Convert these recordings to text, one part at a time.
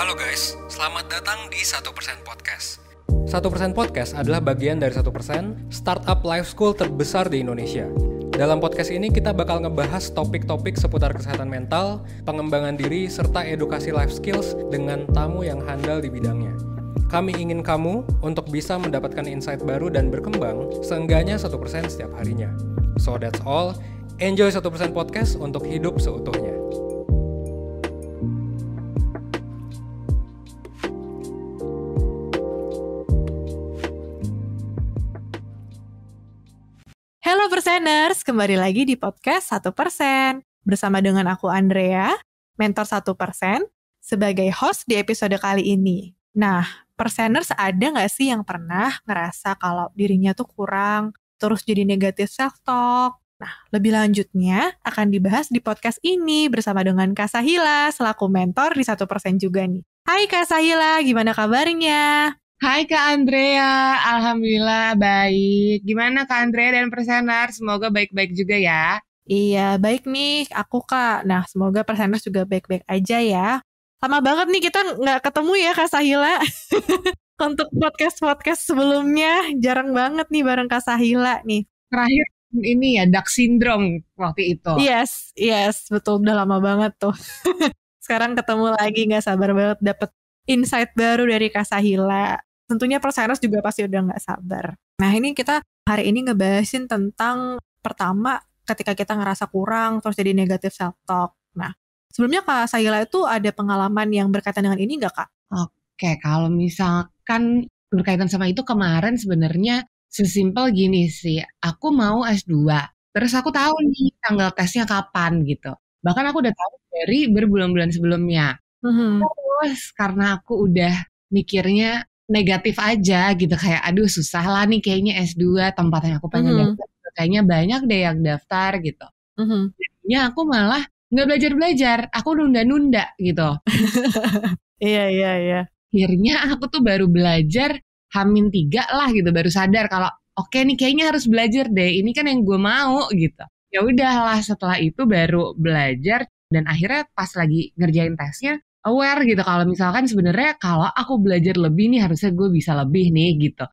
Halo guys, selamat datang di 1% Podcast. 1% Podcast adalah bagian dari 1% startup life school terbesar di Indonesia. Dalam podcast ini kita bakal ngebahas topik-topik seputar kesehatan mental, pengembangan diri, serta edukasi life skills dengan tamu yang handal di bidangnya. Kami ingin kamu untuk bisa mendapatkan insight baru dan berkembang seenggaknya 1% setiap harinya. So that's all, enjoy 1% Podcast untuk hidup seutuhnya. Halo Perseners, kembali lagi di podcast 1%. Bersama dengan aku Andrea, mentor 1%, sebagai host di episode kali ini. Nah, Perseners ada nggak sih yang pernah ngerasa kalau dirinya tuh kurang, terus jadi negatif self-talk? Nah, lebih lanjutnya akan dibahas di podcast ini bersama dengan Kak Sahila, selaku mentor di 1% juga nih. Hai Kak Sahila, gimana kabarnya? Hai Kak Andrea, Alhamdulillah baik. Gimana Kak Andrea dan Persener? Semoga baik-baik juga ya. Iya, baik nih aku Kak. Nah, semoga Perseners juga baik-baik aja ya. Lama banget nih kita nggak ketemu ya Kak Sahila. Untuk podcast-podcast sebelumnya, jarang banget nih bareng Kak Sahila nih. Terakhir ini ya, Duck Syndrome waktu itu. Yes, betul. Udah lama banget tuh. Sekarang ketemu lagi, nggak sabar banget dapet insight baru dari Kak Sahila. Tentunya Perseners juga pasti udah nggak sabar. Nah, ini kita hari ini ngebahasin tentang pertama ketika kita ngerasa kurang terus jadi negatif self-talk. Nah, sebelumnya Kak Sahila itu ada pengalaman yang berkaitan dengan ini nggak Kak? Oke, kalau misalkan berkaitan sama itu kemarin sebenarnya sesimpel gini sih. Aku mau S2, terus aku tahu nih tanggal tesnya kapan gitu. Bahkan aku udah tahu dari berbulan-bulan sebelumnya. Terus karena aku udah mikirnya negatif aja gitu, kayak aduh susah lah nih kayaknya S2, tempat yang aku pengen daftar kayaknya banyak deh yang daftar gitu. Jadinya aku malah nggak belajar-belajar, aku nunda-nunda gitu. Iya. Akhirnya aku tuh baru belajar H-3 lah gitu, baru sadar kalau oke nih kayaknya harus belajar deh, ini kan yang gue mau gitu. Ya udahlah, setelah itu baru belajar dan akhirnya pas lagi ngerjain tesnya aware gitu kalau misalkan sebenarnya kalau aku belajar lebih nih harusnya gue bisa lebih nih gitu.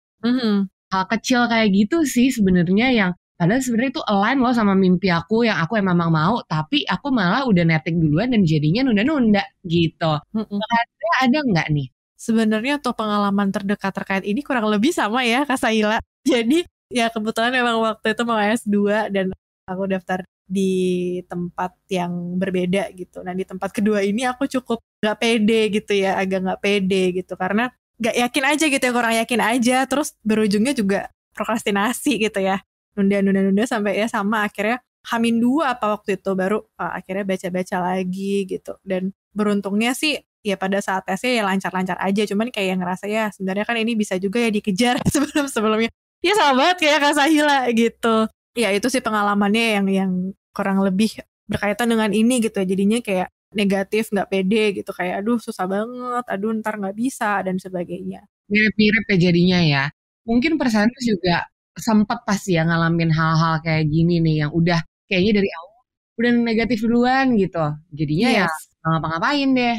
Hal kecil kayak gitu sih sebenarnya yang padahal sebenarnya itu align loh sama mimpi aku yang aku emang mau, tapi aku malah udah netting duluan dan jadinya nunda-nunda gitu. Makanya ada nggak nih? Sebenarnya untuk pengalaman terdekat terkait ini kurang lebih sama ya Kak Sahila. Jadi ya kebetulan memang waktu itu mau S2 dan aku daftar di tempat yang berbeda gitu. Nah di tempat kedua ini aku cukup gak pede gitu ya, agak gak pede gitu. Karena gak yakin aja gitu ya, kurang yakin aja. Terus berujungnya juga prokrastinasi gitu ya. Nunda sampai ya sama akhirnya H-2 apa waktu itu baru akhirnya baca-baca lagi gitu. Dan beruntungnya sih ya pada saat tesnya ya lancar-lancar aja. Cuman kayak ngerasa ya sebenarnya kan ini bisa juga ya dikejar sebelum-sebelumnya. Ya sama banget kayak Kak Sahila gitu. Ya itu sih pengalamannya yang kurang lebih berkaitan dengan ini gitu. Jadinya kayak negatif, gak pede gitu. Kayak aduh susah banget, aduh ntar gak bisa dan sebagainya. Mirip-mirip ya jadinya ya. Mungkin Perseners juga sempat pasti ya ngalamin hal-hal kayak gini nih yang udah kayaknya dari awal udah negatif duluan gitu. Jadinya ya gak ngapa-ngapain deh.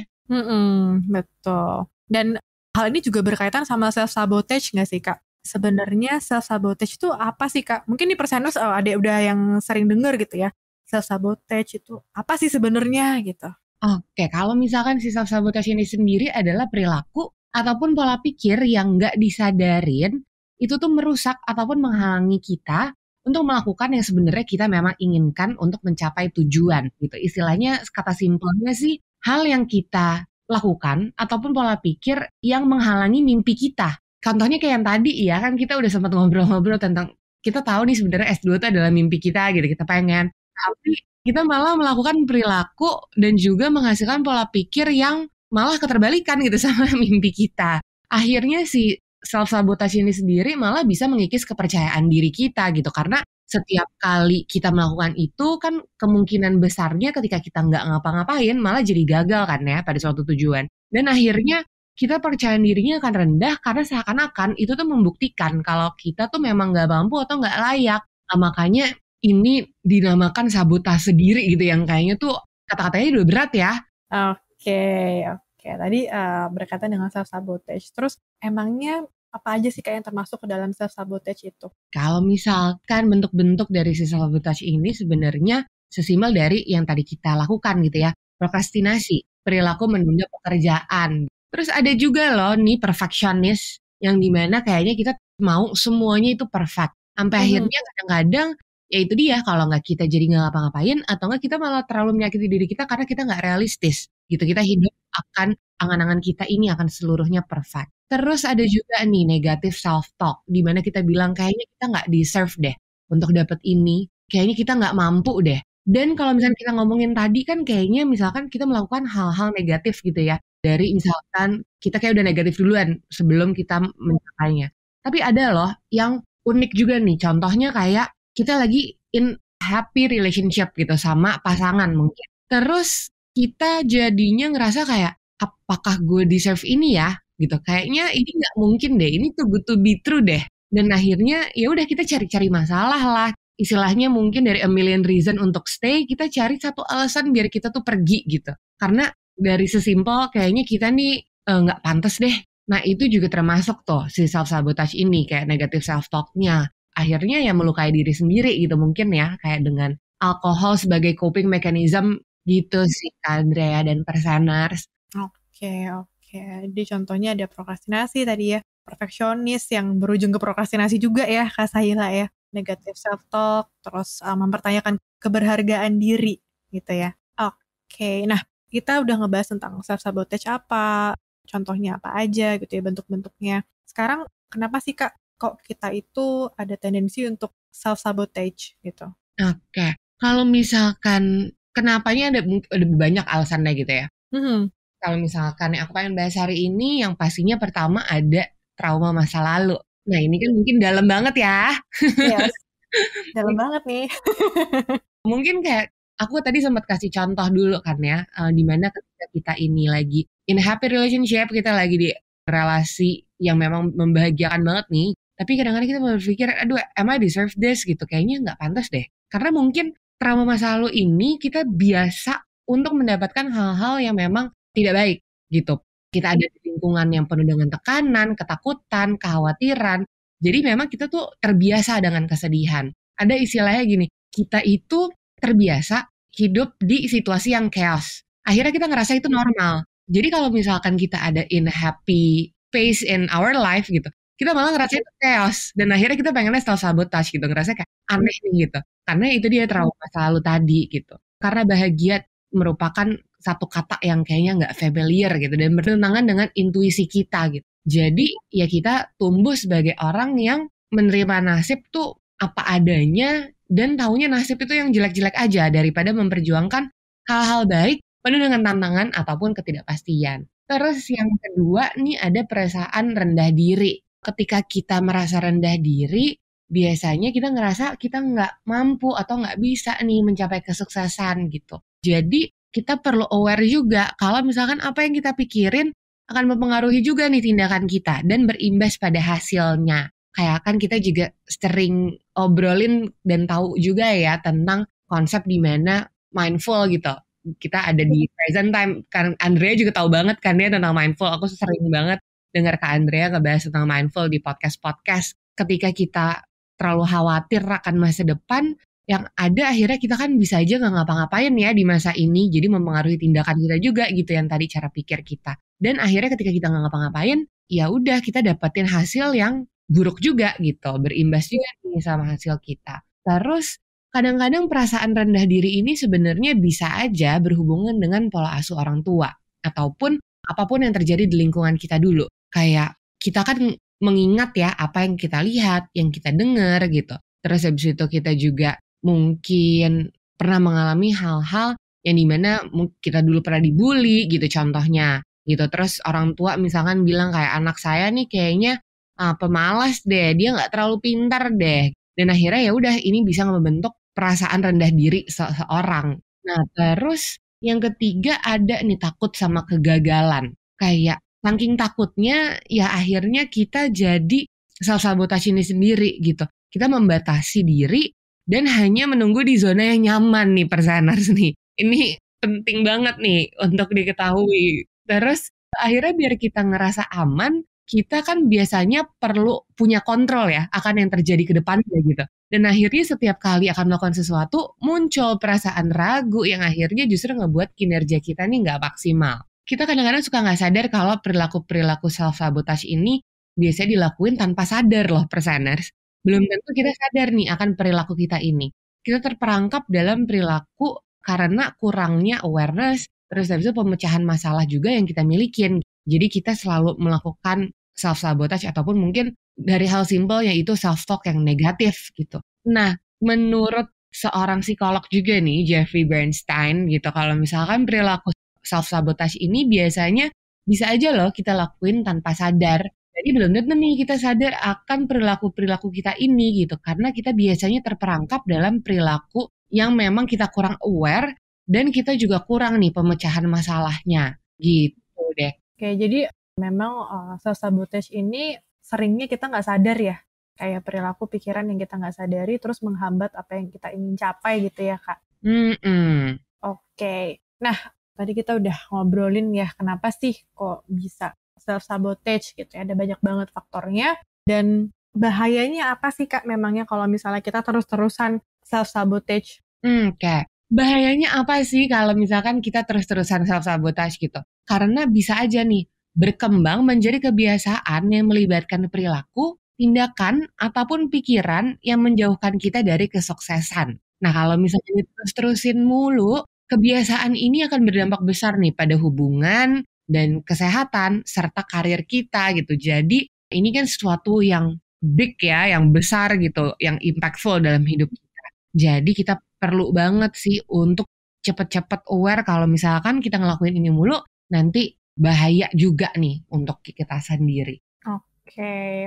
Betul. Dan hal ini juga berkaitan sama self-sabotage gak sih Kak? Sebenarnya self-sabotage itu apa sih Kak? Mungkin di Perseners ada udah yang sering dengar gitu ya. Self-sabotage itu apa sih sebenarnya gitu? Oke, kalau misalkan si self-sabotage ini sendiri adalah perilaku ataupun pola pikir yang nggak disadarin, itu tuh merusak ataupun menghalangi kita untuk melakukan yang sebenarnya kita memang inginkan untuk mencapai tujuan gitu. Istilahnya kata simpelnya sih hal yang kita lakukan ataupun pola pikir yang menghalangi mimpi kita. Contohnya kayak yang tadi ya kan kita udah sempat ngobrol-ngobrol tentang kita tahu nih sebenarnya S2 itu adalah mimpi kita gitu, kita pengen. Tapi kita malah melakukan perilaku dan juga menghasilkan pola pikir yang malah keterbalikan gitu sama mimpi kita. Akhirnya si self-sabotage ini sendiri malah bisa mengikis kepercayaan diri kita gitu. Karena setiap kali kita melakukan itu kan kemungkinan besarnya ketika kita nggak ngapa-ngapain malah jadi gagal kan ya pada suatu tujuan. Dan akhirnya kita percaya dirinya akan rendah karena seakan-akan itu tuh membuktikan kalau kita tuh memang nggak mampu atau nggak layak. Nah, makanya ini dinamakan sabotase diri gitu yang kayaknya tuh kata-katanya udah berat ya. Oke. Kayak tadi berkaitan dengan self sabotage. Terus emangnya apa aja sih kayak yang termasuk ke dalam self sabotage itu? Kalau misalkan bentuk-bentuk dari si self sabotage ini sebenarnya sesimpel dari yang tadi kita lakukan gitu ya. Prokrastinasi, perilaku menunda pekerjaan. Terus ada juga loh nih perfectionist yang dimana kayaknya kita mau semuanya itu perfect. Sampai akhirnya kadang-kadang ya itu dia, kalau nggak kita jadi nggak ngapa-ngapain, atau nggak kita malah terlalu menyakiti diri kita karena kita nggak realistis gitu. Kita hidup akan angan-angan kita ini akan seluruhnya perfect. Terus ada juga nih negative self-talk, di mana kita bilang kayaknya kita nggak deserve deh untuk dapet ini, kayaknya kita nggak mampu deh. Dan kalau misalnya kita ngomongin tadi kan kayaknya misalkan kita melakukan hal-hal negatif gitu ya, dari misalkan kita kayak udah negatif duluan sebelum kita mencapainya. Tapi ada loh yang unik juga nih, contohnya kayak kita lagi in happy relationship gitu sama pasangan mungkin. Terus kita jadinya ngerasa kayak, apakah gue deserve ini ya? Gitu. Kayaknya ini nggak mungkin deh, ini too good to be true deh. Dan akhirnya ya udah kita cari-cari masalah lah. Istilahnya mungkin dari a million reason untuk stay, kita cari satu alasan biar kita tuh pergi gitu. Karena dari sesimpel kayaknya kita nih nggak pantas deh. Nah itu juga termasuk tuh si self-sabotage ini, kayak negative self-talk-nya. Akhirnya ya melukai diri sendiri gitu mungkin ya, kayak dengan alkohol sebagai coping mechanism gitu sih Kak Andrea dan Perseners. Oke. Jadi contohnya ada prokrastinasi tadi ya, perfeksionis yang berujung ke prokrastinasi juga ya Kak Sahila ya, negative self-talk, terus mempertanyakan keberhargaan diri gitu ya. Oke, nah kita udah ngebahas tentang self-sabotage apa, contohnya apa aja gitu ya, bentuk-bentuknya. Sekarang kenapa sih Kak, kok kita itu ada tendensi untuk self-sabotage gitu? Oke, kalau misalkan kenapanya ada banyak alasannya gitu ya. Kalau misalkan yang aku pengen bahas hari ini, yang pastinya pertama ada trauma masa lalu. Nah ini kan mungkin dalam banget ya. Yes, dalam banget nih. Mungkin kayak aku tadi sempat kasih contoh dulu kan ya, dimana ketika kita ini lagi in happy relationship, kita lagi di relasi yang memang membahagiakan banget nih, tapi kadang-kadang kita berpikir, aduh am I deserve this gitu, kayaknya nggak pantas deh. Karena mungkin trauma masa lalu ini kita biasa untuk mendapatkan hal-hal yang memang tidak baik gitu. Kita ada di lingkungan yang penuh dengan tekanan, ketakutan, kekhawatiran. Jadi memang kita tuh terbiasa dengan kesedihan. Ada istilahnya gini, kita itu terbiasa hidup di situasi yang chaos. Akhirnya kita ngerasa itu normal. Jadi kalau misalkan kita ada in happy phase in our life gitu, kita malah ngerasa itu chaos. Dan akhirnya kita pengennya self-sabotage gitu, ngerasa kayak aneh nih gitu. Karena itu dia trauma masa lalu tadi gitu. Karena bahagia merupakan satu kata yang kayaknya nggak familiar gitu dan bertentangan dengan intuisi kita gitu. Jadi ya kita tumbuh sebagai orang yang menerima nasib tuh apa adanya dan taunya nasib itu yang jelek-jelek aja daripada memperjuangkan hal-hal baik penuh dengan tantangan ataupun ketidakpastian. Terus yang kedua nih ada perasaan rendah diri. Ketika kita merasa rendah diri, biasanya kita ngerasa kita nggak mampu atau nggak bisa nih mencapai kesuksesan gitu. Jadi kita perlu aware juga kalau misalkan apa yang kita pikirin akan mempengaruhi juga nih tindakan kita dan berimbas pada hasilnya. Kayak kan kita juga sering obrolin dan tahu juga ya tentang konsep di mana mindful gitu. Kita ada di present time. Kan Andrea juga tahu banget kan dia tentang mindful. Aku sering banget dengar Kak Andrea ngebahas tentang mindful di podcast-podcast. Ketika kita terlalu khawatir akan masa depan, yang ada akhirnya kita kan bisa aja nggak ngapa-ngapain ya di masa ini, jadi mempengaruhi tindakan kita juga gitu yang tadi cara pikir kita. Dan akhirnya ketika kita nggak ngapa-ngapain, ya udah kita dapetin hasil yang buruk juga gitu, berimbas juga nih sama hasil kita. Terus kadang-kadang perasaan rendah diri ini sebenarnya bisa aja berhubungan dengan pola asuh orang tua ataupun apapun yang terjadi di lingkungan kita dulu. Kayak kita kan mengingat ya apa yang kita lihat, yang kita dengar gitu. Terus habis itu kita juga mungkin pernah mengalami hal-hal yang dimana kita dulu pernah dibully gitu contohnya gitu. Terus orang tua misalkan bilang kayak anak saya nih kayaknya pemalas deh, dia nggak terlalu pintar deh. Dan akhirnya ya udah ini bisa membentuk perasaan rendah diri seseorang. Nah terus yang ketiga ada nih takut sama kegagalan. Kayak saking takutnya ya akhirnya kita jadi self-sabotage ini sendiri gitu. Kita membatasi diri dan hanya menunggu di zona yang nyaman nih Perseners nih. Ini penting banget nih untuk diketahui. Terus akhirnya biar kita ngerasa aman, kita kan biasanya perlu punya kontrol ya akan yang terjadi ke depannya gitu. Dan akhirnya setiap kali akan melakukan sesuatu, muncul perasaan ragu yang akhirnya justru ngebuat kinerja kita nih nggak maksimal. Kita kadang-kadang suka nggak sadar kalau perilaku-perilaku self-sabotage ini biasanya dilakuin tanpa sadar loh, perseners. Belum tentu kita sadar nih akan perilaku kita ini. Kita terperangkap dalam perilaku karena kurangnya awareness, terus habis itu pemecahan masalah juga yang kita milikin. Jadi kita selalu melakukan self-sabotage ataupun mungkin dari hal simpel yaitu self-talk yang negatif gitu. Nah, menurut seorang psikolog juga nih, Jeffrey Bernstein gitu, kalau misalkan perilaku self-sabotage ini biasanya bisa aja loh kita lakuin tanpa sadar. Jadi belum tentu nih kita sadar akan perilaku-perilaku kita ini gitu, karena kita biasanya terperangkap dalam perilaku yang memang kita kurang aware dan kita juga kurang nih pemecahan masalahnya gitu deh. Oke, jadi memang self-sabotage ini seringnya kita nggak sadar ya, kayak perilaku pikiran yang kita nggak sadari terus menghambat apa yang kita ingin capai gitu ya Kak. Oke, nah tadi kita udah ngobrolin ya kenapa sih kok bisa self-sabotage gitu ya, ada banyak banget faktornya dan bahayanya apa sih Kak memangnya kalau misalnya kita terus-terusan self-sabotage? Oke. Bahayanya apa sih kalau misalkan kita terus-terusan self-sabotage gitu? Karena bisa aja nih berkembang menjadi kebiasaan yang melibatkan perilaku, tindakan, ataupun pikiran yang menjauhkan kita dari kesuksesan. Nah, kalau misalnya terus-terusin mulu, kebiasaan ini akan berdampak besar nih pada hubungan dan kesehatan serta karir kita gitu. Jadi, ini kan sesuatu yang big ya, yang besar gitu, yang impactful dalam hidup kita. Jadi, kita perlu banget sih untuk cepet-cepet aware kalau misalkan kita ngelakuin ini mulu, nanti bahaya juga nih untuk kita sendiri. Oke.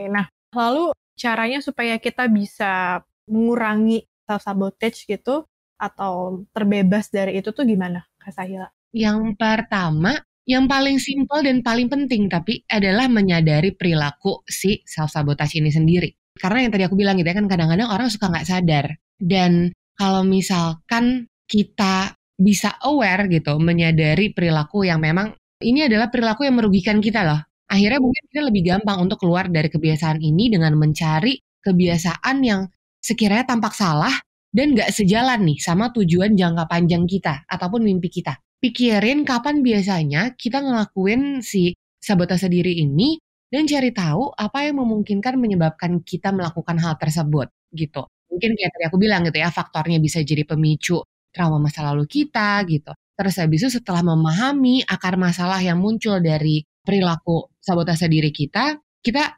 Nah, lalu caranya supaya kita bisa mengurangi self-sabotage gitu atau terbebas dari itu tuh gimana, Kak Sahila? Yang pertama, yang paling simpel dan paling penting tapi adalah menyadari perilaku si self-sabotage ini sendiri. Karena yang tadi aku bilang gitu ya kan kadang-kadang orang suka nggak sadar. Dan kalau misalkan kita bisa aware gitu, menyadari perilaku yang memang ini adalah perilaku yang merugikan kita loh. Akhirnya mungkin kita lebih gampang untuk keluar dari kebiasaan ini dengan mencari kebiasaan yang sekiranya tampak salah dan nggak sejalan nih sama tujuan jangka panjang kita ataupun mimpi kita. Pikirin kapan biasanya kita ngelakuin si sabotase diri ini dan cari tahu apa yang memungkinkan menyebabkan kita melakukan hal tersebut gitu. Mungkin kayak tadi aku bilang gitu ya, faktornya bisa jadi pemicu trauma masa lalu kita gitu. Terus habis itu setelah memahami akar masalah yang muncul dari perilaku sabotase diri kita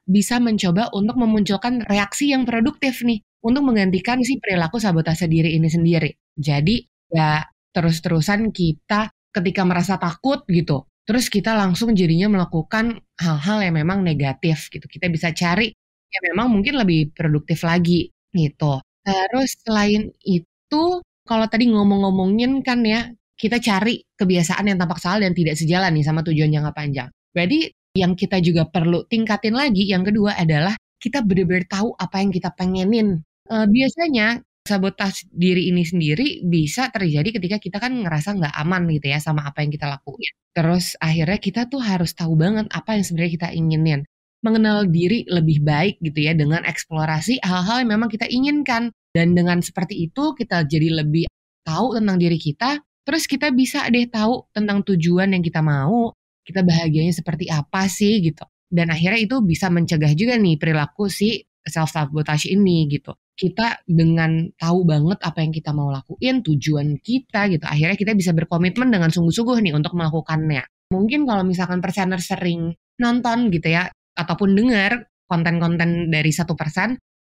bisa mencoba untuk memunculkan reaksi yang produktif nih untuk menggantikan si perilaku sabotase diri ini sendiri. Jadi ya terus-terusan kita ketika merasa takut gitu, terus kita langsung jadinya melakukan hal-hal yang memang negatif gitu. Kita bisa cari yang memang mungkin lebih produktif lagi gitu. Terus selain itu, kalau tadi ngomong-ngomongin kan ya, kita cari kebiasaan yang tampak salah dan tidak sejalan nih sama tujuan jangka panjang. Berarti yang kita juga perlu tingkatin lagi, yang kedua adalah kita benar-benar tahu apa yang kita pengenin. Biasanya sabotase diri ini sendiri bisa terjadi ketika kita kan ngerasa nggak aman gitu ya sama apa yang kita lakuin. Terus akhirnya kita tuh harus tahu banget apa yang sebenarnya kita inginin. Mengenal diri lebih baik gitu ya dengan eksplorasi hal-hal yang memang kita inginkan. Dan dengan seperti itu kita jadi lebih tahu tentang diri kita. Terus kita bisa deh tahu tentang tujuan yang kita mau. Kita bahagianya seperti apa sih gitu. Dan akhirnya itu bisa mencegah juga nih perilaku si self-sabotage ini gitu. Kita dengan tahu banget apa yang kita mau lakuin, tujuan kita gitu. Akhirnya kita bisa berkomitmen dengan sungguh-sungguh nih untuk melakukannya. Mungkin kalau misalkan persener sering nonton gitu ya, ataupun dengar konten-konten dari 1%,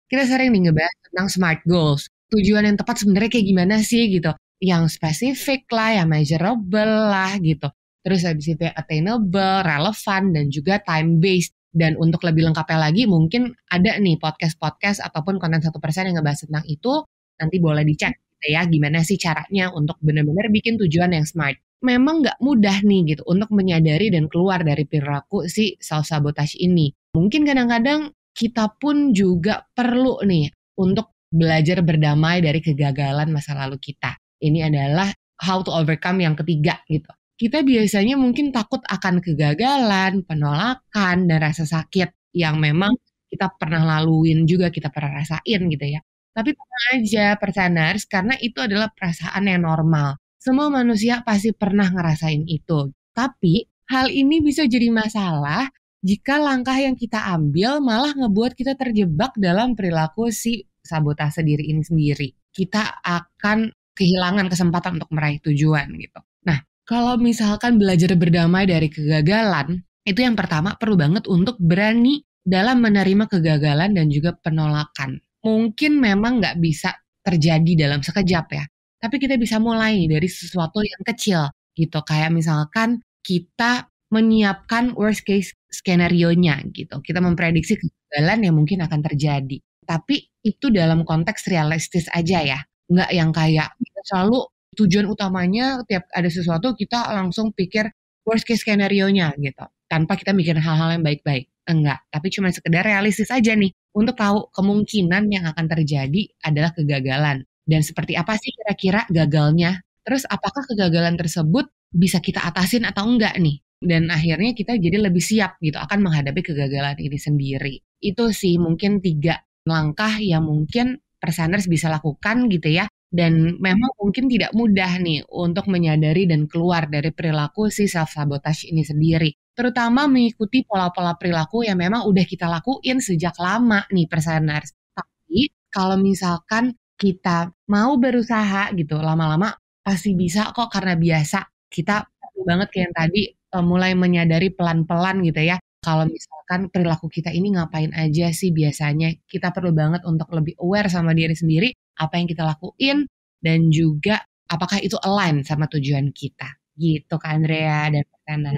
kita sering nih ngebahas tentang SMART goals. Tujuan yang tepat sebenarnya kayak gimana sih gitu. Yang spesifik lah, yang measurable lah gitu. Terus habis itu attainable, relevan, dan juga time-based. Dan untuk lebih lengkapnya lagi mungkin ada nih podcast-podcast ataupun konten 1% yang ngebahas tentang itu. Nanti boleh dicek gitu ya gimana sih caranya untuk benar-benar bikin tujuan yang smart. Memang nggak mudah nih gitu untuk menyadari dan keluar dari perilaku si self-sabotage ini. Mungkin kadang-kadang kita pun juga perlu nih untuk belajar berdamai dari kegagalan masa lalu kita. Ini adalah how to overcome yang ketiga gitu. kita biasanya mungkin takut akan kegagalan, penolakan, dan rasa sakit yang memang kita pernah laluin juga, kita pernah rasain gitu ya. Tapi tenang aja perseners, karena itu adalah perasaan yang normal. Semua manusia pasti pernah ngerasain itu. Tapi hal ini bisa jadi masalah jika langkah yang kita ambil malah ngebuat kita terjebak dalam perilaku si sabotase diri ini sendiri. Kita akan kehilangan kesempatan untuk meraih tujuan gitu. Nah, kalau misalkan belajar berdamai dari kegagalan, itu yang pertama perlu banget untuk berani dalam menerima kegagalan dan juga penolakan. Mungkin memang nggak bisa terjadi dalam sekejap ya, tapi kita bisa mulai dari sesuatu yang kecil gitu. Kayak misalkan kita menyiapkan worst case skenario-nya gitu. Kita memprediksi kegagalan yang mungkin akan terjadi. Tapi itu dalam konteks realistis aja ya. Nggak yang kayak kita selalu tujuan utamanya tiap ada sesuatu kita langsung pikir worst case skenario-nya gitu. Tanpa kita mikirin hal-hal yang baik-baik. Enggak, tapi cuma sekedar realistis aja nih. Untuk tahu kemungkinan yang akan terjadi adalah kegagalan. Dan seperti apa sih kira-kira gagalnya? Terus apakah kegagalan tersebut bisa kita atasin atau enggak nih? Dan akhirnya kita jadi lebih siap gitu akan menghadapi kegagalan ini sendiri. Itu sih mungkin 3 langkah yang mungkin perseners bisa lakukan gitu ya. Dan memang mungkin tidak mudah nih untuk menyadari dan keluar dari perilaku si self-sabotage ini sendiri. Terutama mengikuti pola-pola perilaku yang memang udah kita lakuin sejak lama nih perseners. Tapi kalau misalkan kita mau berusaha gitu, lama-lama pasti bisa kok karena biasa. Kita perlu banget kayak yang tadi mulai menyadari pelan-pelan gitu ya. Kalau misalkan perilaku kita ini ngapain aja sih biasanya, kita perlu banget untuk lebih aware sama diri sendiri, apa yang kita lakuin, dan juga apakah itu align sama tujuan kita. Gitu Kak Andrea dan Kak Tana.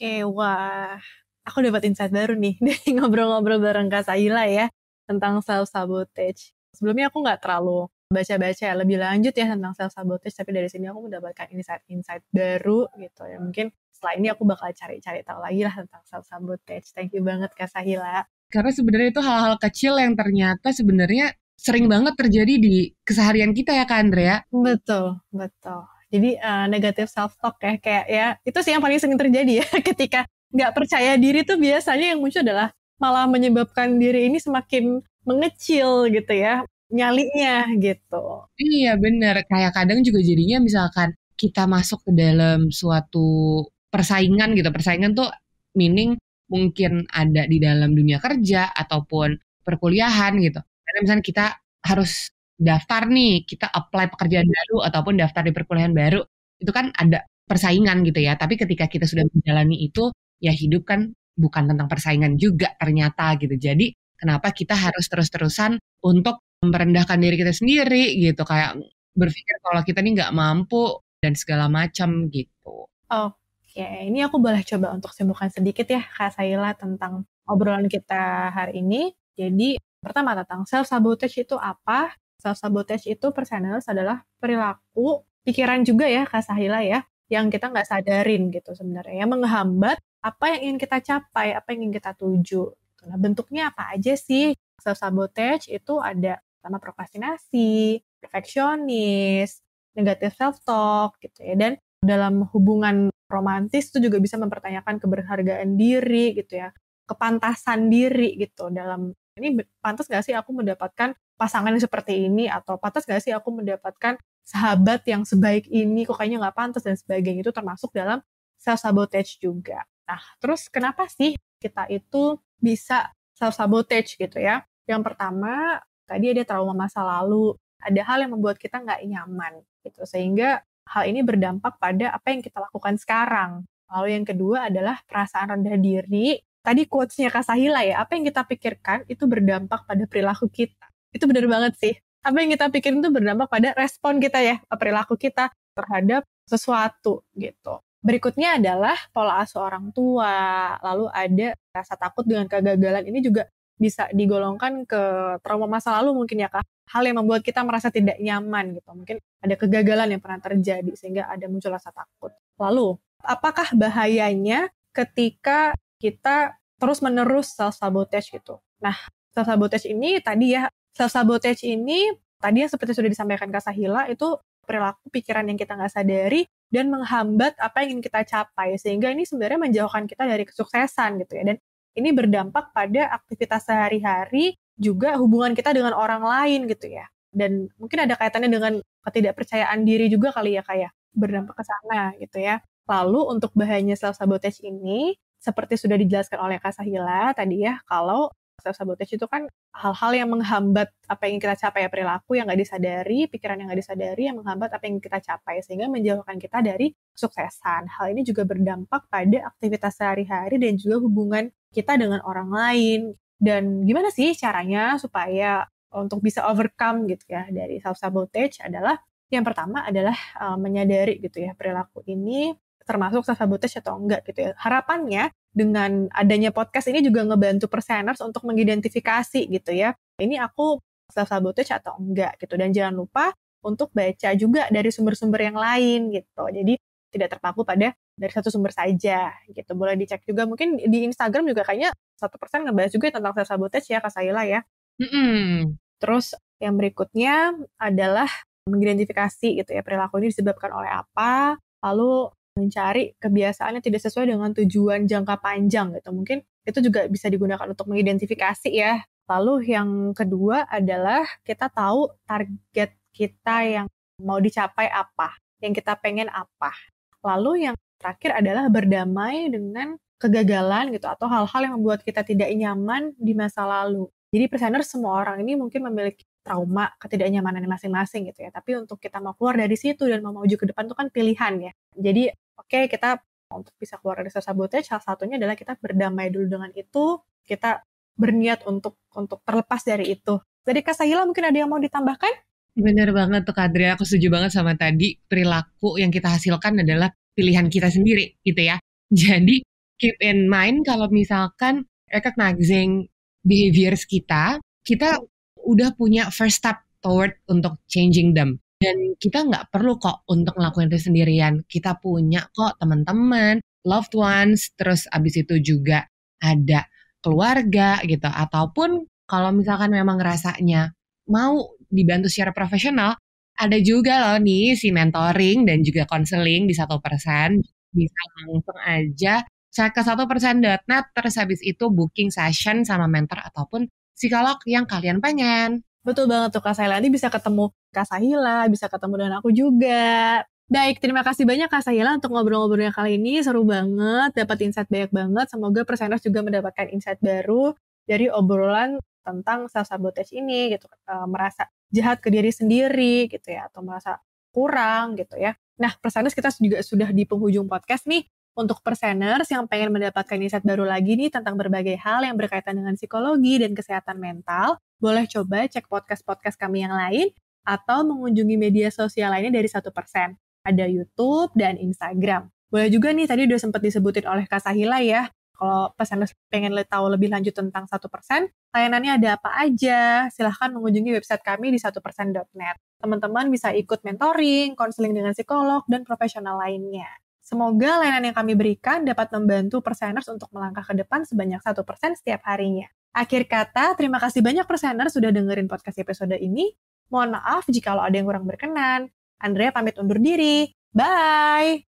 Oke, wah. Aku dapat insight baru nih dari ngobrol-ngobrol bareng Kak Saila ya tentang self-sabotage. Sebelumnya aku nggak terlalu baca-baca ya, lebih lanjut ya tentang self-sabotage, tapi dari sini aku mendapatkan insight-insight baru gitu ya. Mungkin setelah ini aku bakal cari-cari tahu lagi lah tentang self-sabotage. Thank you banget Kak Sahila. Karena sebenarnya itu hal-hal kecil yang ternyata sebenarnya sering banget terjadi di keseharian kita ya Kak Andrea. Betul, betul. Jadi negative self-talk ya, kayak ya itu sih yang paling sering terjadi ya ketika nggak percaya diri tuh biasanya yang muncul adalah malah menyebabkan diri ini semakin mengecil gitu ya, nyalinya gitu. Iya bener, kayak kadang juga jadinya misalkan kita masuk ke dalam suatu persaingan gitu, persaingan tuh meaning mungkin ada di dalam dunia kerja ataupun perkuliahan gitu. Karena misalnya kita harus daftar nih, kita apply pekerjaan baru ataupun daftar di perkuliahan baru, itu kan ada persaingan gitu ya. Tapi ketika kita sudah menjalani itu, ya hidup kan bukan tentang persaingan juga ternyata gitu. Jadi kenapa kita harus terus-terusan untuk merendahkan diri kita sendiri gitu, kayak berpikir kalau kita nih nggak mampu dan segala macam gitu. Oke, ini aku boleh coba untuk simpulkan sedikit ya Kak Saila tentang obrolan kita hari ini. Jadi pertama tentang self-sabotage itu apa? Self-sabotage itu perseners adalah perilaku, pikiran juga ya Kak Sahila ya, yang kita nggak sadarin gitu sebenarnya, yang menghambat apa yang ingin kita capai, apa yang ingin kita tuju. Nah bentuknya apa aja sih? Self-sabotage itu ada pertama prokrastinasi, perfeksionis, negative self-talk gitu ya, dan dalam hubungan romantis itu juga bisa mempertanyakan keberhargaan diri gitu ya, kepantasan diri gitu dalam ini pantas gak sih aku mendapatkan pasangan yang seperti ini, atau pantas gak sih aku mendapatkan sahabat yang sebaik ini, kok kayaknya gak pantas dan sebagainya. Itu termasuk dalam self-sabotage juga. Nah, terus kenapa sih kita itu bisa self-sabotage gitu ya? Yang pertama, tadi ada trauma masa lalu, ada hal yang membuat kita gak nyaman gitu, sehingga hal ini berdampak pada apa yang kita lakukan sekarang. Lalu yang kedua adalah perasaan rendah diri. Tadi quotes-nya Kak Sahila ya, apa yang kita pikirkan itu berdampak pada perilaku kita. Itu benar banget sih. Apa yang kita pikirin itu berdampak pada respon kita ya, perilaku kita terhadap sesuatu gitu. Berikutnya adalah pola asuh orang tua, lalu ada rasa takut dengan kegagalan. Ini juga bisa digolongkan ke trauma masa lalu mungkin ya Kak. Hal yang membuat kita merasa tidak nyaman gitu. Mungkin ada kegagalan yang pernah terjadi sehingga ada muncul rasa takut. Lalu, apakah bahayanya ketika kita terus-menerus self-sabotage gitu. Nah, self-sabotage ini tadi ya, self-sabotage ini tadi yang seperti sudah disampaikan Kak Sahila, itu perilaku pikiran yang kita nggak sadari dan menghambat apa yang ingin kita capai. Sehingga ini sebenarnya menjauhkan kita dari kesuksesan gitu ya. Dan ini berdampak pada aktivitas sehari-hari, juga hubungan kita dengan orang lain gitu ya. Dan mungkin ada kaitannya dengan ketidakpercayaan diri juga kali ya, kayak berdampak ke sana gitu ya. Lalu untuk bahayanya self-sabotage ini, seperti sudah dijelaskan oleh Kak Sahila tadi ya, kalau self-sabotage itu kan hal-hal yang menghambat apa yang kita capai, perilaku yang nggak disadari, pikiran yang nggak disadari yang menghambat apa yang kita capai, sehingga menjauhkan kita dari kesuksesan. Hal ini juga berdampak pada aktivitas sehari-hari dan juga hubungan kita dengan orang lain. Dan gimana sih caranya supaya untuk bisa overcome gitu ya dari self-sabotage adalah, yang pertama adalah menyadari gitu ya perilaku ini termasuk self-sabotage atau enggak gitu ya. Harapannya dengan adanya podcast ini juga ngebantu perseners untuk mengidentifikasi gitu ya, ini aku self-sabotage atau enggak gitu. Dan jangan lupa untuk baca juga dari sumber-sumber yang lain gitu. Jadi tidak terpaku pada dari satu sumber saja gitu. Boleh dicek juga mungkin di Instagram juga kayaknya 1% ngebahas juga tentang self-sabotage ya Kak Saila ya. Terus yang berikutnya adalah mengidentifikasi gitu ya perilaku ini disebabkan oleh apa, lalu mencari kebiasaan yang tidak sesuai dengan tujuan jangka panjang gitu. Mungkin itu juga bisa digunakan untuk mengidentifikasi ya. Lalu yang kedua adalah kita tahu target kita yang mau dicapai apa, yang kita pengen apa. Lalu yang terakhir adalah berdamai dengan kegagalan gitu atau hal-hal yang membuat kita tidak nyaman di masa lalu. Jadi perseners semua orang ini mungkin memiliki trauma, ketidaknyamanan masing-masing gitu ya. Tapi untuk kita mau keluar dari situ dan mau maju ke depan itu kan pilihan ya. Jadi oke, kita untuk bisa keluar dari self-sabotage, salah satunya adalah kita berdamai dulu dengan itu, kita berniat untuk terlepas dari itu. Jadi Kak Sahila mungkin ada yang mau ditambahkan? Bener banget tuh Kak Adria, aku setuju banget sama tadi, perilaku yang kita hasilkan adalah pilihan kita sendiri gitu ya. Jadi keep in mind kalau misalkan recognizing behaviors kita udah punya first step toward untuk changing them. Dan kita nggak perlu kok untuk ngelakuin itu sendirian. Kita punya kok teman-teman, loved ones, terus abis itu juga ada keluarga gitu. Ataupun kalau misalkan memang rasanya mau dibantu secara profesional, ada juga loh nih si mentoring dan juga konseling di 1%. Bisa langsung aja cek ke 1%.net, terus habis itu booking session sama mentor ataupun psikolog yang kalian pengen. Betul banget tuh Kak Sahila, nanti bisa ketemu Kak Sahila, bisa ketemu dengan aku juga. Baik, terima kasih banyak Kak Sahila untuk ngobrol-ngobrolnya kali ini, seru banget, dapat insight banyak banget. Semoga perseners juga mendapatkan insight baru dari obrolan tentang self-sabotage ini gitu, merasa jahat ke diri sendiri gitu ya, atau merasa kurang gitu ya. Nah, perseners kita juga sudah di penghujung podcast nih. Untuk perseners yang pengen mendapatkan insight baru lagi nih tentang berbagai hal yang berkaitan dengan psikologi dan kesehatan mental, boleh coba cek podcast-podcast kami yang lain atau mengunjungi media sosial lainnya dari 1%. Ada YouTube dan Instagram. Boleh juga nih, tadi udah sempat disebutin oleh Kak Sahila ya, kalau perseners pengen tahu lebih lanjut tentang 1%, layanannya ada apa aja, silahkan mengunjungi website kami di 1%.net. Teman-teman bisa ikut mentoring, konseling dengan psikolog, dan profesional lainnya. Semoga layanan yang kami berikan dapat membantu perseners untuk melangkah ke depan sebanyak 1% setiap harinya. Akhir kata, terima kasih banyak perseners sudah dengerin podcast episode ini. Mohon maaf jika ada yang kurang berkenan. Andrea pamit undur diri. Bye!